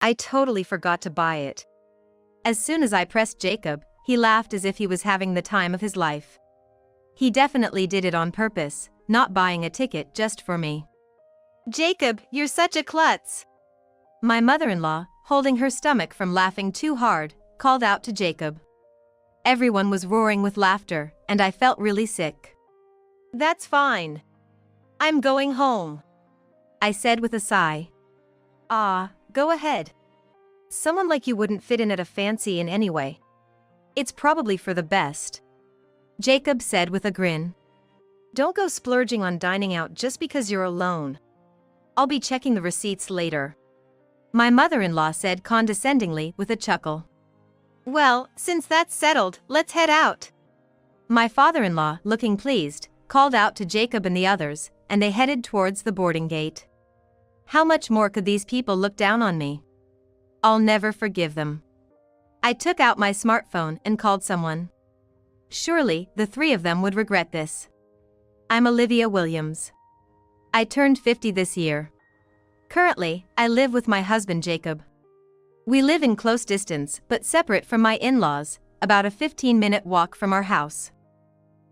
I totally forgot to buy it. As soon as I pressed Jacob, he laughed as if he was having the time of his life. He definitely did it on purpose, not buying a ticket just for me. Jacob, you're such a klutz. My mother-in-law, holding her stomach from laughing too hard, called out to Jacob. Everyone was roaring with laughter, and I felt really sick. That's fine. I'm going home, I said with a sigh. Ah, go ahead. Someone like you wouldn't fit in at a fancy in any way. It's probably for the best, Jacob said with a grin. Don't go splurging on dining out just because you're alone. I'll be checking the receipts later, my mother-in-law said condescendingly with a chuckle. Well, since that's settled, let's head out. My father-in-law, looking pleased, called out to Jacob and the others, and they headed towards the boarding gate. How much more could these people look down on me? I'll never forgive them. I took out my smartphone and called someone. Surely, the three of them would regret this. I'm Olivia Williams. I turned 50 this year. Currently, I live with my husband Jacob. We live in close distance but separate from my in-laws, about a 15-minute walk from our house.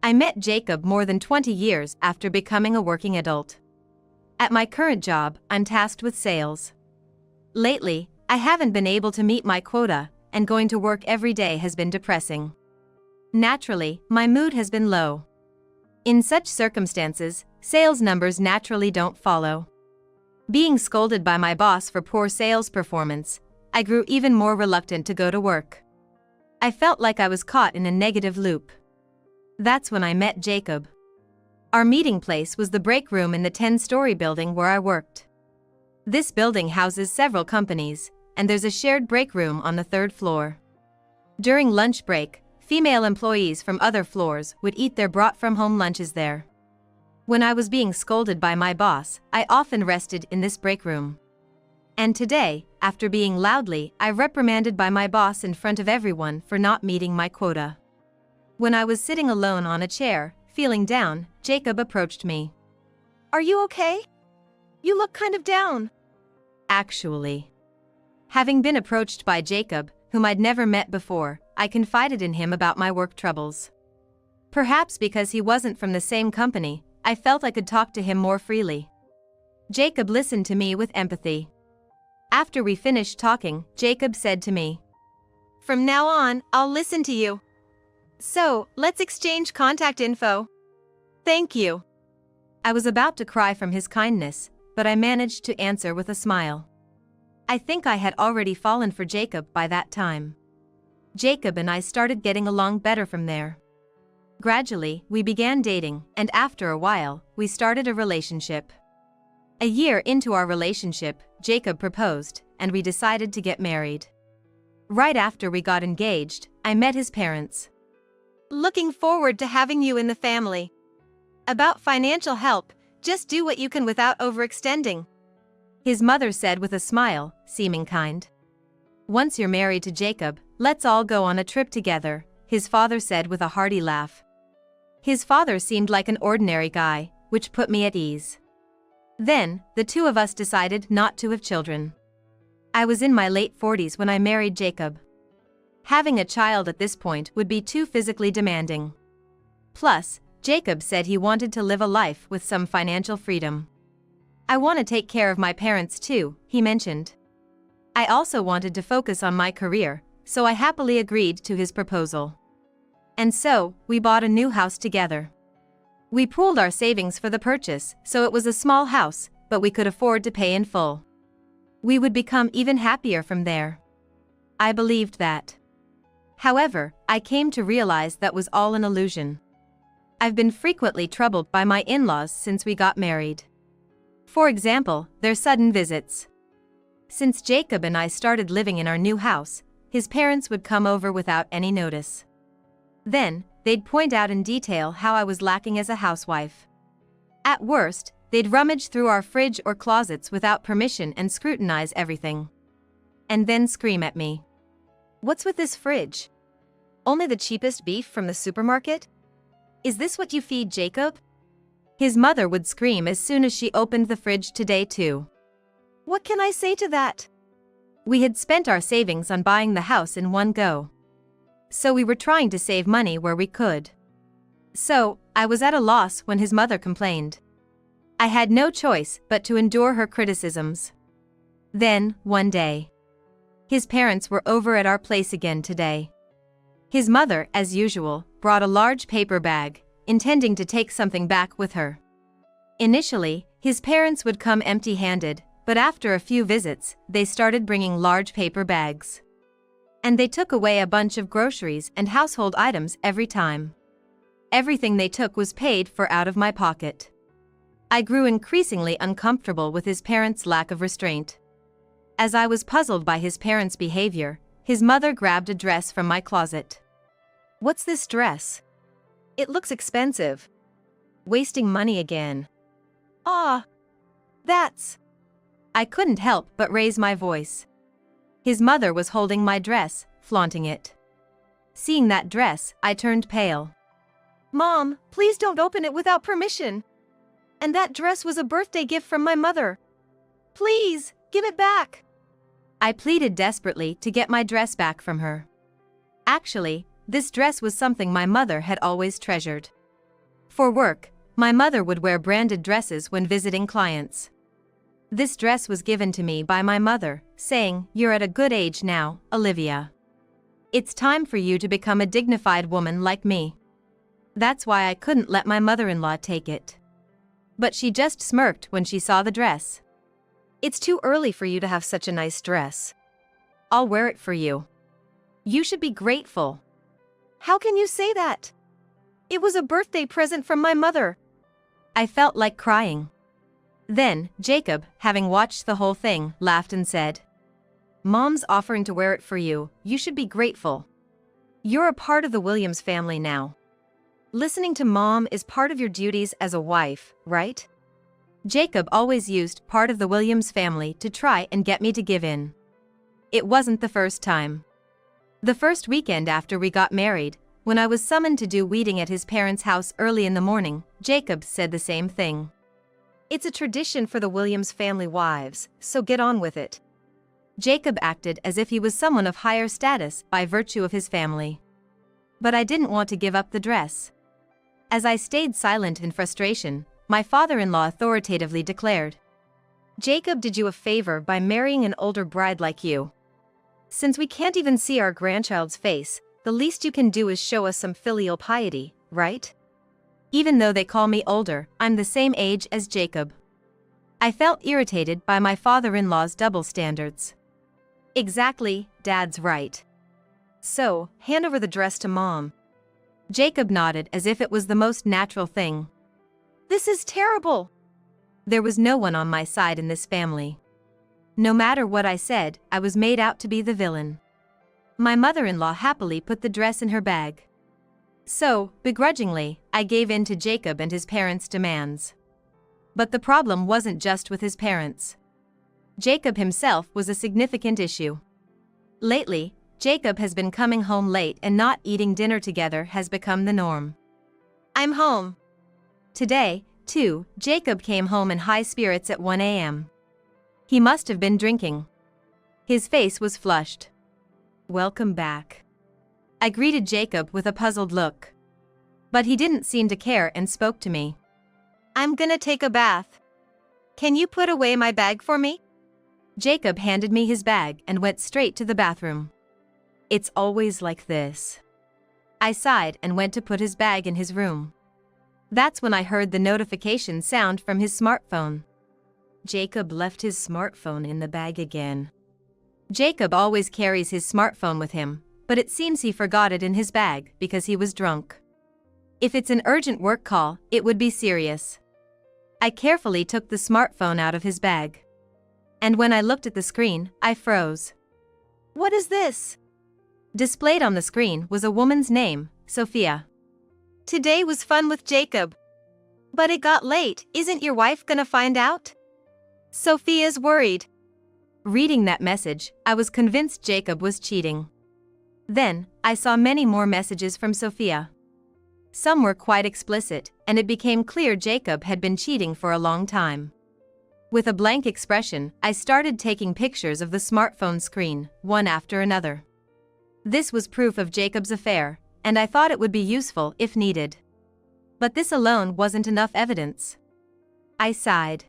I met Jacob more than 20 years after becoming a working adult. At my current job, I'm tasked with sales. Lately, I haven't been able to meet my quota, and going to work every day has been depressing. Naturally, my mood has been low. In such circumstances, sales numbers naturally don't follow. Being scolded by my boss for poor sales performance, I grew even more reluctant to go to work. I felt like I was caught in a negative loop. That's when I met Jacob. Our meeting place was the break room in the 10-story building where I worked. This building houses several companies, and there's a shared break room on the 3rd floor. During lunch break, female employees from other floors would eat their brought-from-home lunches there. When I was being scolded by my boss, I often rested in this break room. And today, after being loudly reprimanded by my boss in front of everyone for not meeting my quota. When I was sitting alone on a chair, feeling down, Jacob approached me. Are you okay? You look kind of down. Actually. Having been approached by Jacob, whom I'd never met before, I confided in him about my work troubles. Perhaps because he wasn't from the same company, I felt I could talk to him more freely. Jacob listened to me with empathy. After we finished talking, Jacob said to me, From now on, I'll listen to you. So, let's exchange contact info. Thank you. I was about to cry from his kindness, but I managed to answer with a smile. I think I had already fallen for Jacob by that time. Jacob and I started getting along better from there. Gradually, we began dating, and after a while, we started a relationship. A year into our relationship, Jacob proposed, and we decided to get married. Right after we got engaged, I met his parents. Looking forward to having you in the family. About financial help, just do what you can without overextending, his mother said with a smile, seeming kind. Once you're married to Jacob, let's all go on a trip together, his father said with a hearty laugh. His father seemed like an ordinary guy, which put me at ease. Then, the two of us decided not to have children. I was in my late 40s when I married Jacob. Having a child at this point would be too physically demanding. Plus, Jacob said he wanted to live a life with some financial freedom. I want to take care of my parents too, he mentioned. I also wanted to focus on my career, so I happily agreed to his proposal. And so, we bought a new house together. We pooled our savings for the purchase, so it was a small house, but we could afford to pay in full. We would become even happier from there. I believed that. However, I came to realize that was all an illusion. I've been frequently troubled by my in-laws since we got married. For example, their sudden visits. Since Jacob and I started living in our new house, his parents would come over without any notice. Then, they'd point out in detail how I was lacking as a housewife. At worst, they'd rummage through our fridge or closets without permission and scrutinize everything. And then scream at me. What's with this fridge? Only the cheapest beef from the supermarket? Is this what you feed Jacob? His mother would scream as soon as she opened the fridge today too. What can I say to that? We had spent our savings on buying the house in one go. So we were trying to save money where we could. So, I was at a loss when his mother complained. I had no choice but to endure her criticisms. Then, one day, his parents were over at our place again today. His mother, as usual, brought a large paper bag, intending to take something back with her. Initially, his parents would come empty-handed, but after a few visits, they started bringing large paper bags. And they took away a bunch of groceries and household items every time. Everything they took was paid for out of my pocket. I grew increasingly uncomfortable with his parents' lack of restraint. As I was puzzled by his parents' behavior, his mother grabbed a dress from my closet. What's this dress? It looks expensive. Wasting money again. Ah, that's... I couldn't help but raise my voice. His mother was holding my dress, flaunting it. Seeing that dress, I turned pale. Mom, please don't open it without permission. And that dress was a birthday gift from my mother. Please, give it back. I pleaded desperately to get my dress back from her. Actually, this dress was something my mother had always treasured. For work, my mother would wear branded dresses when visiting clients. This dress was given to me by my mother, saying, "You're at a good age now, Olivia. It's time for you to become a dignified woman like me." That's why I couldn't let my mother-in-law take it. But she just smirked when she saw the dress. It's too early for you to have such a nice dress. I'll wear it for you. You should be grateful. How can you say that? It was a birthday present from my mother. I felt like crying. Then, Jacob, having watched the whole thing, laughed and said, "Mom's offering to wear it for you, you should be grateful. You're a part of the Williams family now. Listening to Mom is part of your duties as a wife, right?" Jacob always used part of the Williams family to try and get me to give in. It wasn't the first time. The first weekend after we got married, when I was summoned to do weeding at his parents' house early in the morning, Jacob said the same thing. It's a tradition for the Williams family wives, so get on with it. Jacob acted as if he was someone of higher status by virtue of his family. But I didn't want to give up the dress. As I stayed silent in frustration, my father-in-law authoritatively declared, "Jacob did you a favor by marrying an older bride like you. Since we can't even see our grandchild's face, the least you can do is show us some filial piety, right?" Even though they call me older, I'm the same age as Jacob. I felt irritated by my father-in-law's double standards. Exactly, Dad's right. So, hand over the dress to Mom. Jacob nodded as if it was the most natural thing. This is terrible. There was no one on my side in this family. No matter what I said, I was made out to be the villain. My mother-in-law happily put the dress in her bag. So, begrudgingly, I gave in to Jacob and his parents' demands. But the problem wasn't just with his parents. Jacob himself was a significant issue. Lately, Jacob has been coming home late and not eating dinner together has become the norm. I'm home. Today, too, Jacob came home in high spirits at 1 a.m. He must have been drinking. His face was flushed. "Welcome back." I greeted Jacob with a puzzled look. But he didn't seem to care and spoke to me. "I'm gonna take a bath. Can you put away my bag for me?" Jacob handed me his bag and went straight to the bathroom. It's always like this. I sighed and went to put his bag in his room. That's when I heard the notification sound from his smartphone. Jacob left his smartphone in the bag again. Jacob always carries his smartphone with him, but it seems he forgot it in his bag because he was drunk. If it's an urgent work call, it would be serious. I carefully took the smartphone out of his bag. And when I looked at the screen, I froze. What is this? Displayed on the screen was a woman's name, Sophia. Today was fun with Jacob. But it got late, isn't your wife gonna find out? Sophia's worried. Reading that message, I was convinced Jacob was cheating. Then, I saw many more messages from Sophia. Some were quite explicit, and it became clear Jacob had been cheating for a long time. With a blank expression, I started taking pictures of the smartphone screen, one after another. This was proof of Jacob's affair, and I thought it would be useful if needed. But this alone wasn't enough evidence. I sighed.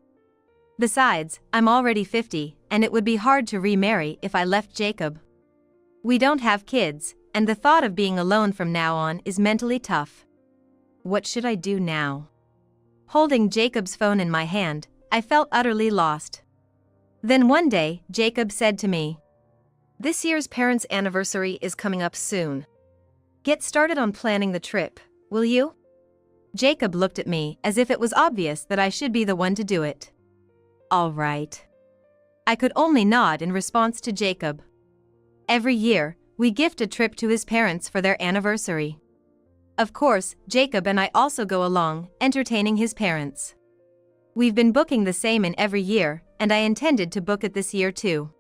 Besides, I'm already 50, and it would be hard to remarry if I left Jacob. We don't have kids, and the thought of being alone from now on is mentally tough. What should I do now? Holding Jacob's phone in my hand, I felt utterly lost. Then one day, Jacob said to me, "This year's parents' anniversary is coming up soon. Get started on planning the trip, will you?" Jacob looked at me as if it was obvious that I should be the one to do it. All right. I could only nod in response to Jacob. Every year, we gift a trip to his parents for their anniversary. Of course, Jacob and I also go along, entertaining his parents. We've been booking the same in every year, and I intended to book it this year too.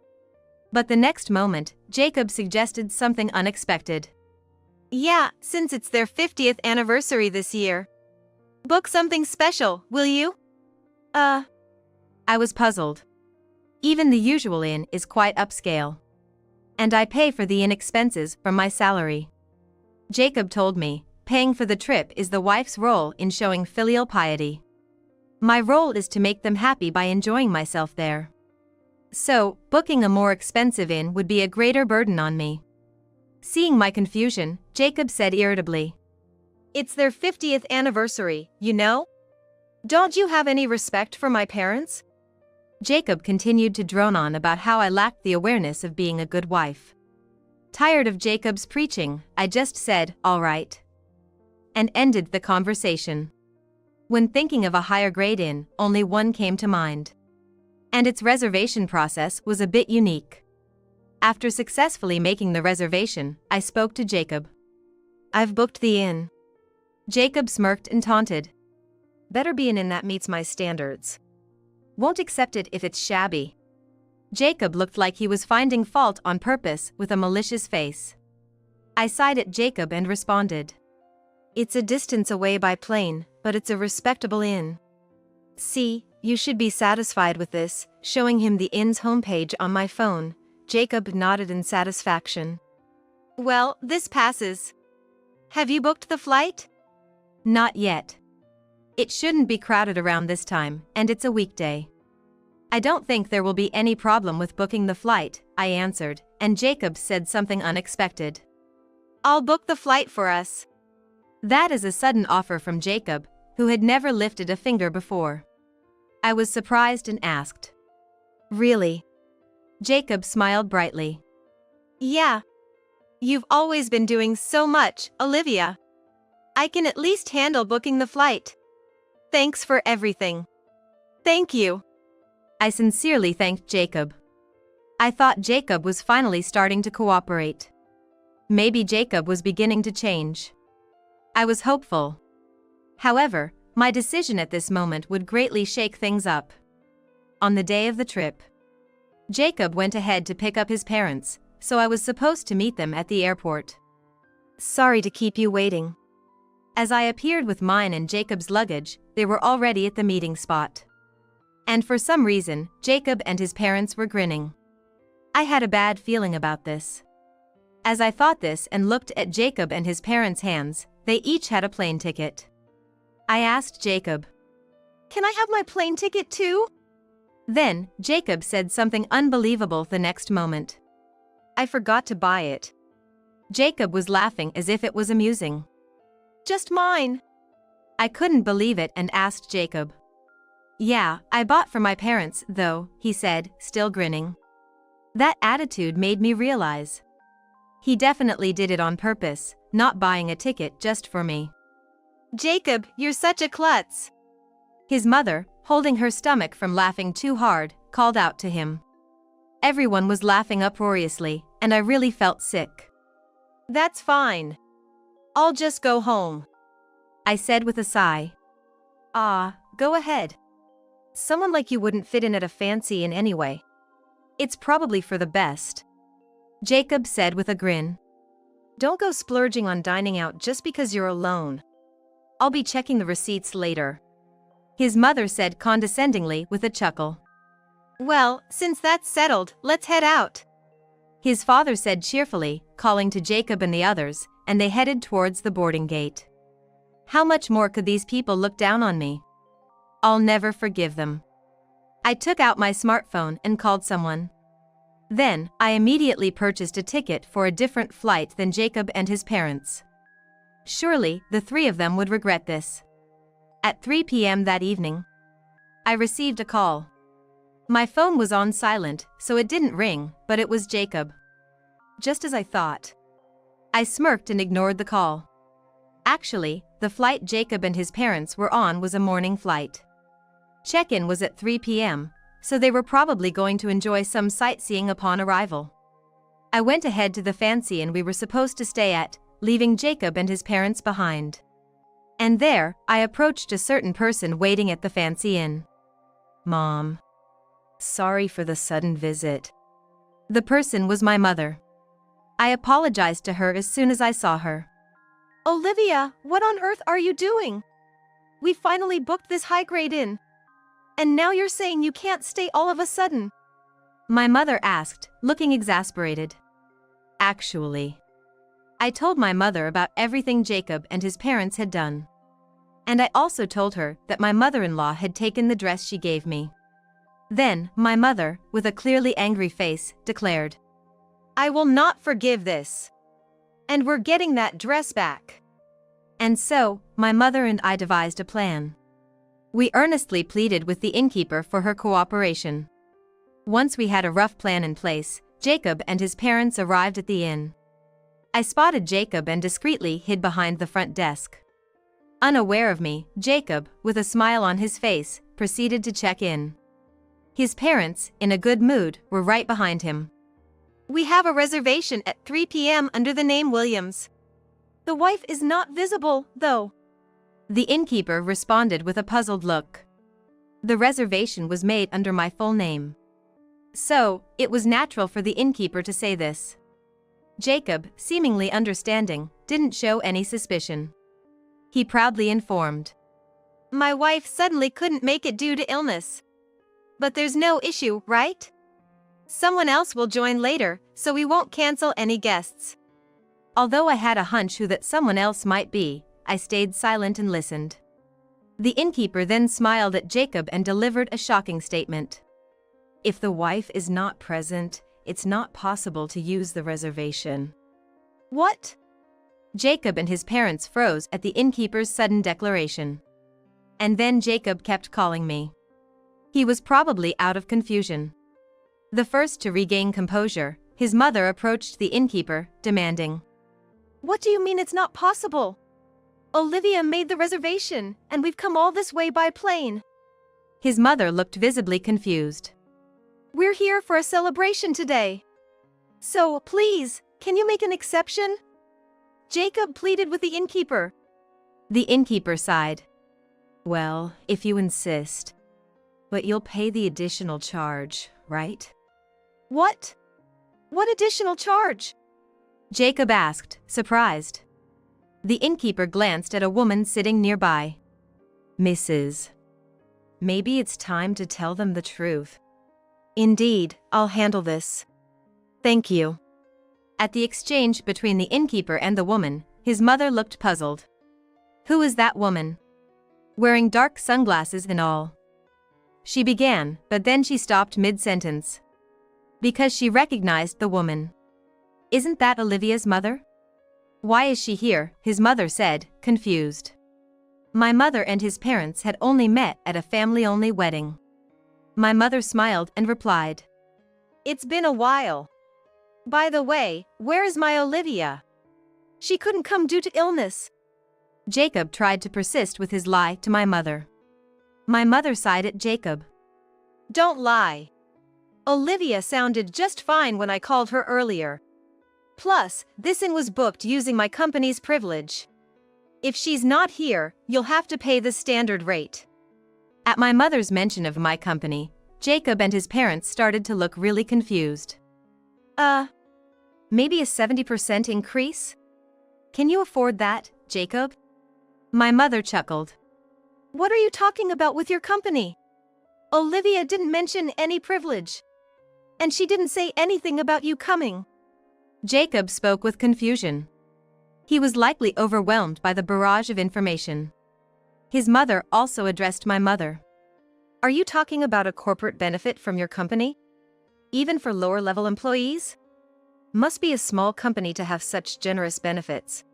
But the next moment, Jacob suggested something unexpected. Yeah, since it's their 50th anniversary this year. Book something special, will you? I was puzzled. Even the usual inn is quite upscale. And I pay for the inn expenses from my salary. Jacob told me, paying for the trip is the wife's role in showing filial piety. My role is to make them happy by enjoying myself there. So, booking a more expensive inn would be a greater burden on me. Seeing my confusion, Jacob said irritably, "It's their 50th anniversary, you know? Don't you have any respect for my parents?" Jacob continued to drone on about how I lacked the awareness of being a good wife. Tired of Jacob's preaching, I just said, "All right," and ended the conversation. When thinking of a higher grade inn, only one came to mind. And its reservation process was a bit unique. After successfully making the reservation, I spoke to Jacob. "I've booked the inn." Jacob smirked and taunted. "Better be an inn that meets my standards. Won't accept it if it's shabby." Jacob looked like he was finding fault on purpose with a malicious face. I sighed at Jacob and responded, "It's a distance away by plane, but it's a respectable inn. See, you should be satisfied with this," showing him the inn's homepage on my phone. Jacob nodded in satisfaction. "Well, this passes. Have you booked the flight?" "Not yet. It shouldn't be crowded around this time, and it's a weekday." "I don't think there will be any problem with booking the flight," I answered, and Jacob said something unexpected. "I'll book the flight for us." That is a sudden offer from Jacob, who had never lifted a finger before. I was surprised and asked, "Really?" Jacob smiled brightly. "Yeah. You've always been doing so much, Olivia. I can at least handle booking the flight. Thanks for everything." "Thank you." I sincerely thanked Jacob. I thought Jacob was finally starting to cooperate. Maybe Jacob was beginning to change. I was hopeful. However, my decision at this moment would greatly shake things up. On the day of the trip, Jacob went ahead to pick up his parents, so I was supposed to meet them at the airport. "Sorry to keep you waiting." As I appeared with mine and Jacob's luggage, they were already at the meeting spot. And for some reason, Jacob and his parents were grinning. I had a bad feeling about this. As I thought this and looked at Jacob and his parents' hands, they each had a plane ticket. I asked Jacob, "Can I have my plane ticket too?" Then, Jacob said something unbelievable the next moment. "I forgot to buy it." Jacob was laughing as if it was amusing. "Just mine." I couldn't believe it and asked Jacob. "Yeah, I bought for my parents, though," he said, still grinning. That attitude made me realize he definitely did it on purpose, not buying a ticket just for me. "Jacob, you're such a klutz." His mother, holding her stomach from laughing too hard, called out to him. Everyone was laughing uproariously, and I really felt sick. "That's fine. I'll just go home," I said with a sigh. Go ahead. Someone like you wouldn't fit in at a fancy inn anyway. It's probably for the best," Jacob said with a grin. "Don't go splurging on dining out just because you're alone. I'll be checking the receipts later," his mother said condescendingly with a chuckle. Well, since that's settled, let's head out. His father said cheerfully, calling to Jacob and the others, and they headed towards the boarding gate. How much more could these people look down on me? I'll never forgive them. I took out my smartphone and called someone. Then, I immediately purchased a ticket for a different flight than Jacob and his parents. Surely, the three of them would regret this. At 3 p.m. that evening, I received a call. My phone was on silent, so it didn't ring, but it was Jacob. Just as I thought. I smirked and ignored the call. Actually, the flight Jacob and his parents were on was a morning flight. Check-in was at 3 p.m., so they were probably going to enjoy some sightseeing upon arrival. I went ahead to the fancy inn we were supposed to stay at, leaving Jacob and his parents behind. And there, I approached a certain person waiting at the fancy inn. Mom. Sorry for the sudden visit. The person was my mother. I apologized to her as soon as I saw her. Olivia, what on earth are you doing? We finally booked this high-grade inn. And now you're saying you can't stay all of a sudden? My mother asked, looking exasperated. Actually, I told my mother about everything Jacob and his parents had done. And I also told her that my mother-in-law had taken the dress she gave me. Then, my mother, with a clearly angry face, declared, I will not forgive this. And we're getting that dress back. And so, my mother and I devised a plan. We earnestly pleaded with the innkeeper for her cooperation. Once we had a rough plan in place, Jacob and his parents arrived at the inn. I spotted Jacob and discreetly hid behind the front desk. Unaware of me, Jacob, with a smile on his face, proceeded to check in. His parents, in a good mood, were right behind him. We have a reservation at 3 p.m. under the name Williams. The wife is not visible, though. The innkeeper responded with a puzzled look. The reservation was made under my full name. So, it was natural for the innkeeper to say this. Jacob, seemingly understanding, didn't show any suspicion. He proudly informed. My wife suddenly couldn't make it due to illness. But there's no issue, right? Someone else will join later, so we won't cancel any guests. Although I had a hunch who that someone else might be, I stayed silent and listened. The innkeeper then smiled at Jacob and delivered a shocking statement. If the wife is not present, it's not possible to use the reservation. What? Jacob and his parents froze at the innkeeper's sudden declaration. And then Jacob kept calling me. He was probably out of confusion. The first to regain composure, his mother approached the innkeeper, demanding. What do you mean it's not possible? Olivia made the reservation, and we've come all this way by plane. His mother looked visibly confused. We're here for a celebration today. So, please, can you make an exception? Jacob pleaded with the innkeeper. The innkeeper sighed. Well, if you insist. But you'll pay the additional charge, right? What? What additional charge? Jacob asked, surprised. The innkeeper glanced at a woman sitting nearby. Mrs. Maybe it's time to tell them the truth. Indeed, I'll handle this. Thank you. At the exchange between the innkeeper and the woman, his mother looked puzzled. Who is that woman? Wearing dark sunglasses and all. She began, but then she stopped mid-sentence. Because she recognized the woman. Isn't that Olivia's mother? Why is she here? His mother said, confused. My mother and his parents had only met at a family-only wedding. My mother smiled and replied. It's been a while. By the way, where is my Olivia? She couldn't come due to illness. Jacob tried to persist with his lie to my mother. My mother sighed at Jacob. Don't lie. Olivia sounded just fine when I called her earlier. Plus, this inn was booked using my company's privilege. If she's not here, you'll have to pay the standard rate. At my mother's mention of my company, Jacob and his parents started to look really confused. Maybe a 70% increase? Can you afford that, Jacob? My mother chuckled. What are you talking about with your company? Olivia didn't mention any privilege. And she didn't say anything about you coming. Jacob spoke with confusion. He was likely overwhelmed by the barrage of information. His mother also addressed my mother. Are you talking about a corporate benefit from your company? Even for lower-level employees? Must be a small company to have such generous benefits.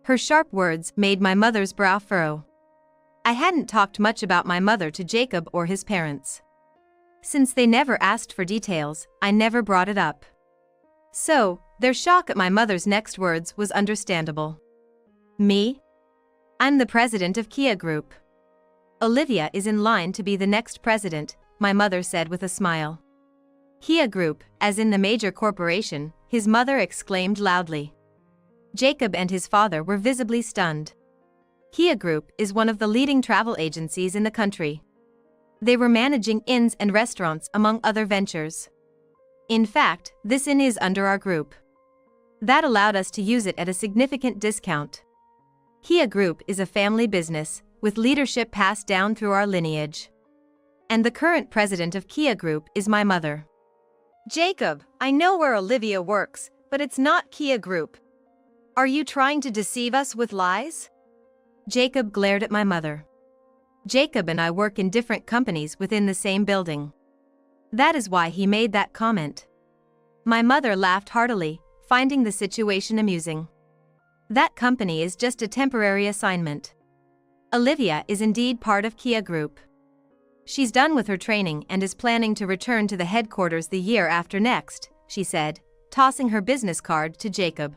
Her sharp words made my mother's brow furrow. I hadn't talked much about my mother to Jacob or his parents. Since they never asked for details, I never brought it up. So, their shock at my mother's next words was understandable. Me? I'm the president of Kia Group. Olivia is in line to be the next president, my mother said with a smile. Kia Group, as in the major corporation, his mother exclaimed loudly. Jacob and his father were visibly stunned. Kia Group is one of the leading travel agencies in the country. They were managing inns and restaurants among other ventures. In fact, this inn is under our group. That allowed us to use it at a significant discount. Kia Group is a family business, with leadership passed down through our lineage. And the current president of Kia Group is my mother. Jacob, I know where Olivia works, but it's not Kia Group. Are you trying to deceive us with lies? Jacob glared at my mother. Jacob and I work in different companies within the same building. That is why he made that comment. My mother laughed heartily, finding the situation amusing. That company is just a temporary assignment. Olivia is indeed part of Kia Group. She's done with her training and is planning to return to the headquarters the year after next, she said, tossing her business card to Jacob.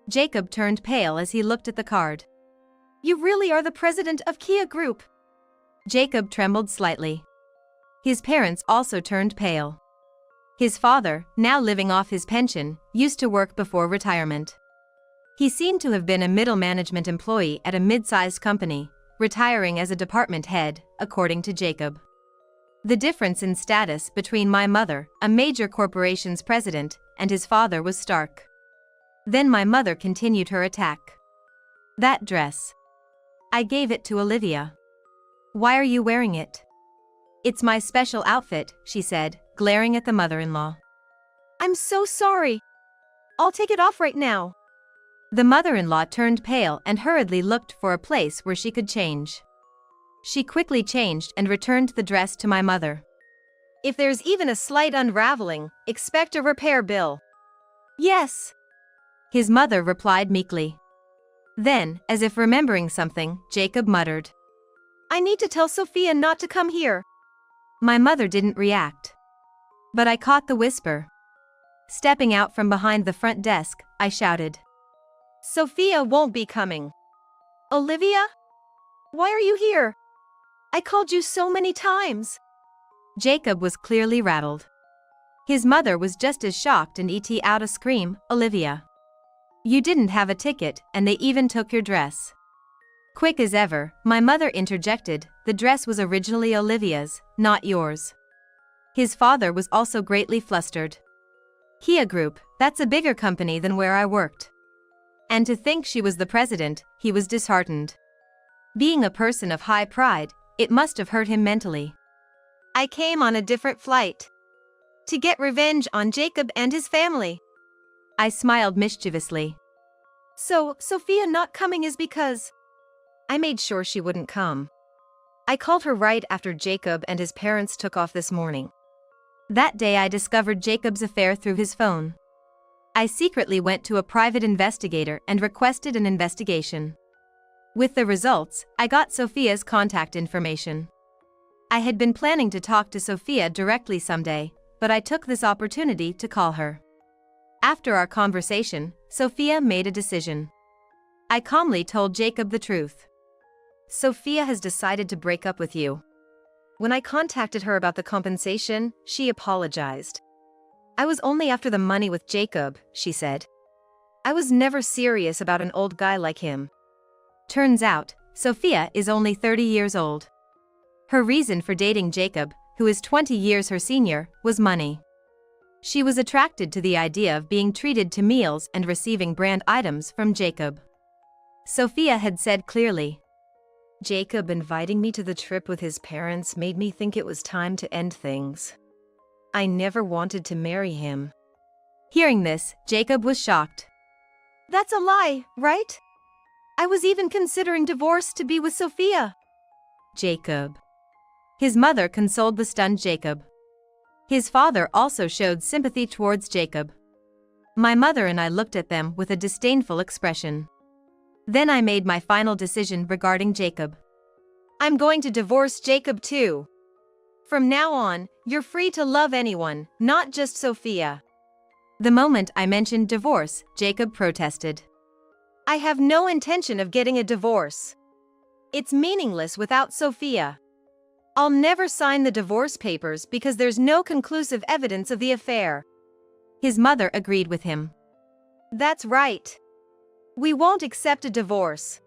Jacob turned pale as he looked at the card. You really are the president of Kia Group? Jacob trembled slightly. His parents also turned pale. His father, now living off his pension, used to work before retirement. He seemed to have been a middle management employee at a mid-sized company, retiring as a department head, according to Jacob. The difference in status between my mother, a major corporation's president, and his father was stark. Then my mother continued her attack. That dress. I gave it to Olivia. Why are you wearing it? It's my special outfit, she said, glaring at the mother-in-law. I'm so sorry. I'll take it off right now. The mother-in-law turned pale and hurriedly looked for a place where she could change. She quickly changed and returned the dress to my mother. If there's even a slight unraveling, expect a repair bill. Yes. His mother replied meekly. Then, as if remembering something, Jacob muttered. I need to tell Sophia not to come here. My mother didn't react. But I caught the whisper. Stepping out from behind the front desk, I shouted. Sophia won't be coming. Olivia? Why are you here? I called you so many times. Jacob was clearly rattled. His mother was just as shocked and let out a scream, Olivia. You didn't have a ticket, and they even took your dress. Quick as ever, my mother interjected, the dress was originally Olivia's, not yours. His father was also greatly flustered. Kia Group, that's a bigger company than where I worked. And to think she was the president, he was disheartened. Being a person of high pride, it must have hurt him mentally. I came on a different flight. To get revenge on Jacob and his family. I smiled mischievously. So, Sophia not coming is because... I made sure she wouldn't come. I called her right after Jacob and his parents took off this morning. That day I discovered Jacob's affair through his phone. I secretly went to a private investigator and requested an investigation. With the results, I got Sophia's contact information. I had been planning to talk to Sophia directly someday, but I took this opportunity to call her. After our conversation, Sophia made a decision. I calmly told Jacob the truth. Sophia has decided to break up with you. When I contacted her about the compensation, she apologized. I was only after the money with Jacob, she said. I was never serious about an old guy like him. Turns out, Sophia is only 30 years old. Her reason for dating Jacob, who is 20 years her senior, was money. She was attracted to the idea of being treated to meals and receiving brand items from Jacob. Sophia had said clearly, Jacob inviting me to the trip with his parents made me think it was time to end things. I never wanted to marry him. Hearing this, Jacob was shocked. That's a lie, right? I was even considering divorce to be with Sophia. Jacob. His mother consoled the stunned Jacob. His father also showed sympathy towards Jacob. My mother and I looked at them with a disdainful expression. Then I made my final decision regarding Jacob. I'm going to divorce Jacob too. From now on, you're free to love anyone, not just Sophia. The moment I mentioned divorce, Jacob protested. I have no intention of getting a divorce. It's meaningless without Sophia. I'll never sign the divorce papers because there's no conclusive evidence of the affair. His mother agreed with him. That's right. We won't accept a divorce.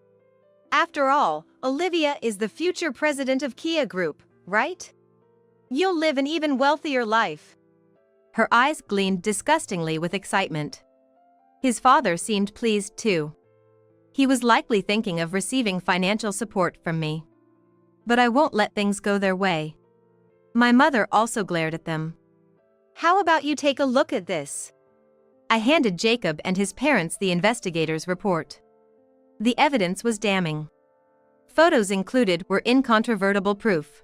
After all, Olivia is the future president of Kia Group, right? You'll live an even wealthier life. Her eyes gleamed disgustingly with excitement. His father seemed pleased too. He was likely thinking of receiving financial support from me. But I won't let things go their way. My mother also glared at them. How about you take a look at this? I handed Jacob and his parents the investigator's report. The evidence was damning. Photos included were incontrovertible proof.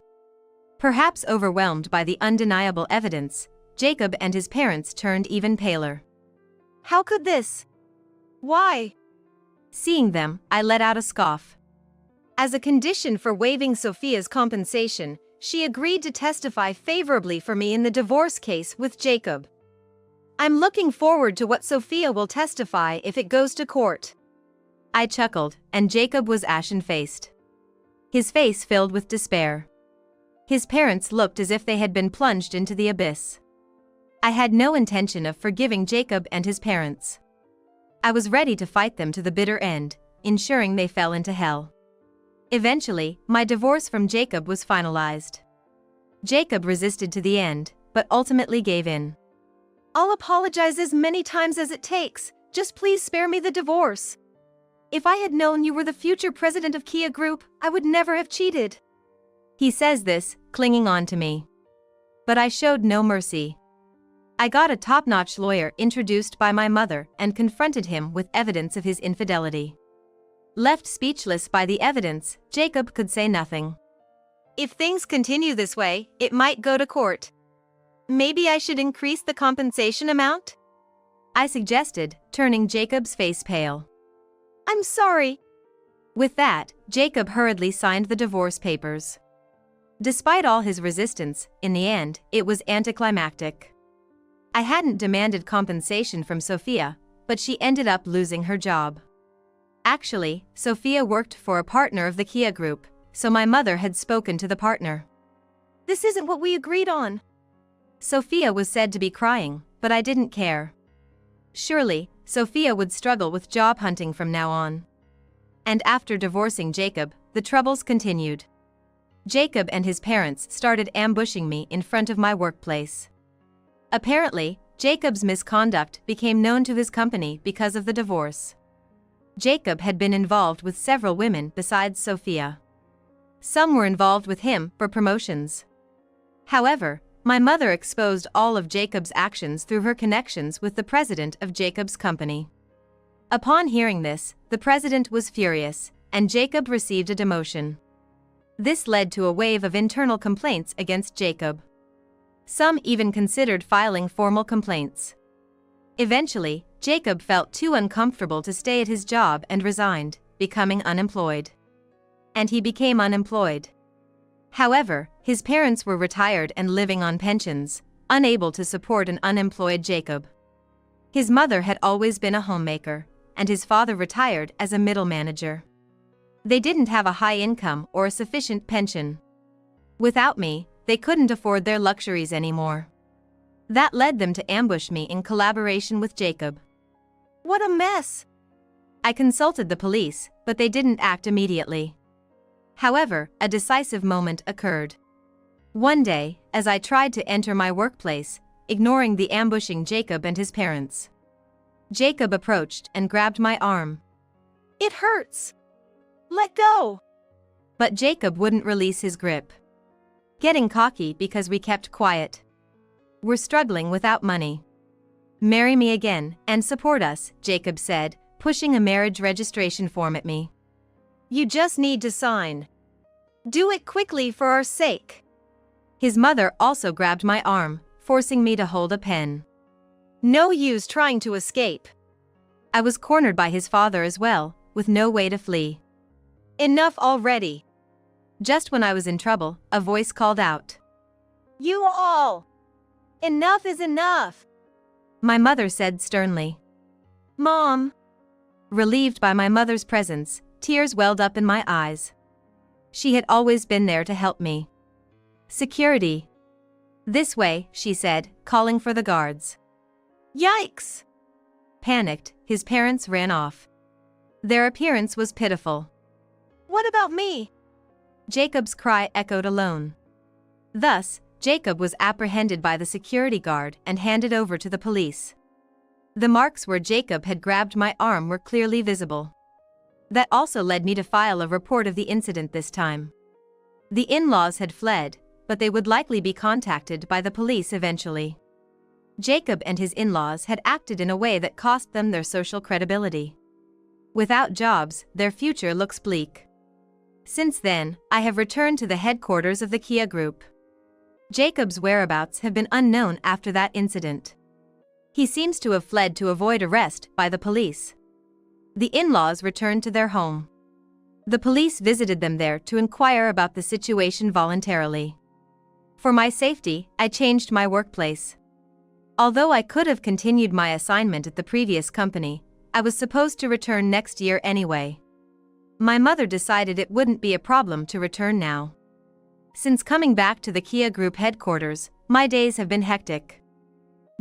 Perhaps overwhelmed by the undeniable evidence, Jacob and his parents turned even paler. How could this? Why? Seeing them, I let out a scoff. As a condition for waiving Sophia's compensation, she agreed to testify favorably for me in the divorce case with Jacob. I'm looking forward to what Sophia will testify if it goes to court. I chuckled, and Jacob was ashen-faced. His face filled with despair. His parents looked as if they had been plunged into the abyss. I had no intention of forgiving Jacob and his parents. I was ready to fight them to the bitter end, ensuring they fell into hell. Eventually, my divorce from Jacob was finalized. Jacob resisted to the end, but ultimately gave in. I'll apologize as many times as it takes, just please spare me the divorce. If I had known you were the future president of Kia Group, I would never have cheated. He says this, clinging on to me. But I showed no mercy. I got a top-notch lawyer introduced by my mother and confronted him with evidence of his infidelity. Left speechless by the evidence, Jacob could say nothing. If things continue this way, it might go to court. Maybe I should increase the compensation amount? I suggested, turning Jacob's face pale. I'm sorry. With that, Jacob hurriedly signed the divorce papers. Despite all his resistance, in the end, it was anticlimactic. I hadn't demanded compensation from Sophia, but she ended up losing her job. Actually, Sophia worked for a partner of the Kia Group, so my mother had spoken to the partner. This isn't what we agreed on. Sophia was said to be crying, but I didn't care. Surely, Sophia would struggle with job hunting from now on. And after divorcing Jacob, the troubles continued. Jacob and his parents started ambushing me in front of my workplace. Apparently, Jacob's misconduct became known to his company because of the divorce. Jacob had been involved with several women besides Sophia. Some were involved with him for promotions. However, my mother exposed all of Jacob's actions through her connections with the president of Jacob's company. Upon hearing this, the president was furious, and Jacob received a demotion. This led to a wave of internal complaints against Jacob. Some even considered filing formal complaints. Eventually, Jacob felt too uncomfortable to stay at his job and resigned, becoming unemployed. And he became unemployed. However, his parents were retired and living on pensions, unable to support an unemployed Jacob. His mother had always been a homemaker, and his father retired as a middle manager. They didn't have a high income or a sufficient pension. Without me, they couldn't afford their luxuries anymore. That led them to ambush me in collaboration with Jacob. What a mess! I consulted the police, but they didn't act immediately. However, a decisive moment occurred. One day, as I tried to enter my workplace, ignoring the ambushing Jacob and his parents, Jacob approached and grabbed my arm. It hurts. Let go. But Jacob wouldn't release his grip. Getting cocky because we kept quiet. We're struggling without money. Marry me again and support us, Jacob said, pushing a marriage registration form at me. You just need to sign. Do it quickly for our sake. His mother also grabbed my arm, forcing me to hold a pen. No use trying to escape. I was cornered by his father as well, with no way to flee. Enough already. Just when I was in trouble, a voice called out. You all! Enough is enough! My mother said sternly. Mom! Relieved by my mother's presence, tears welled up in my eyes. She had always been there to help me. Security. This way, she said, calling for the guards. Yikes! Panicked, his parents ran off. Their appearance was pitiful. What about me? Jacob's cry echoed alone. Thus, Jacob was apprehended by the security guard and handed over to the police. The marks where Jacob had grabbed my arm were clearly visible. That also led me to file a report of the incident this time. The in-laws had fled, but they would likely be contacted by the police eventually. Jacob and his in-laws had acted in a way that cost them their social credibility. Without jobs, their future looks bleak. Since then, I have returned to the headquarters of the Kia Group. Jacob's whereabouts have been unknown after that incident. He seems to have fled to avoid arrest by the police. The in-laws returned to their home. The police visited them there to inquire about the situation voluntarily. For my safety, I changed my workplace. Although I could have continued my assignment at the previous company, I was supposed to return next year anyway. My mother decided it wouldn't be a problem to return now. Since coming back to the Kia Group headquarters, my days have been hectic.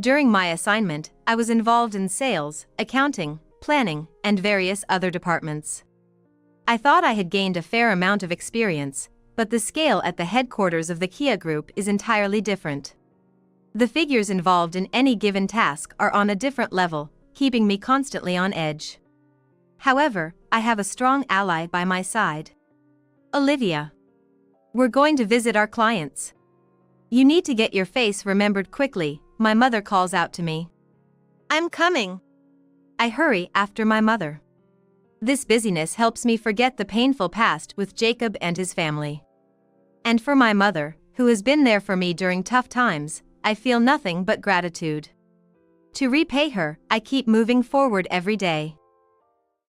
During my assignment, I was involved in sales, accounting, planning, and various other departments. I thought I had gained a fair amount of experience, but the scale at the headquarters of the Kia Group is entirely different. The figures involved in any given task are on a different level, keeping me constantly on edge. However, I have a strong ally by my side. Olivia. We're going to visit our clients. You need to get your face remembered quickly, my mother calls out to me. I'm coming. I hurry after my mother. This busyness helps me forget the painful past with Jacob and his family. And for my mother, who has been there for me during tough times, I feel nothing but gratitude. To repay her, I keep moving forward every day.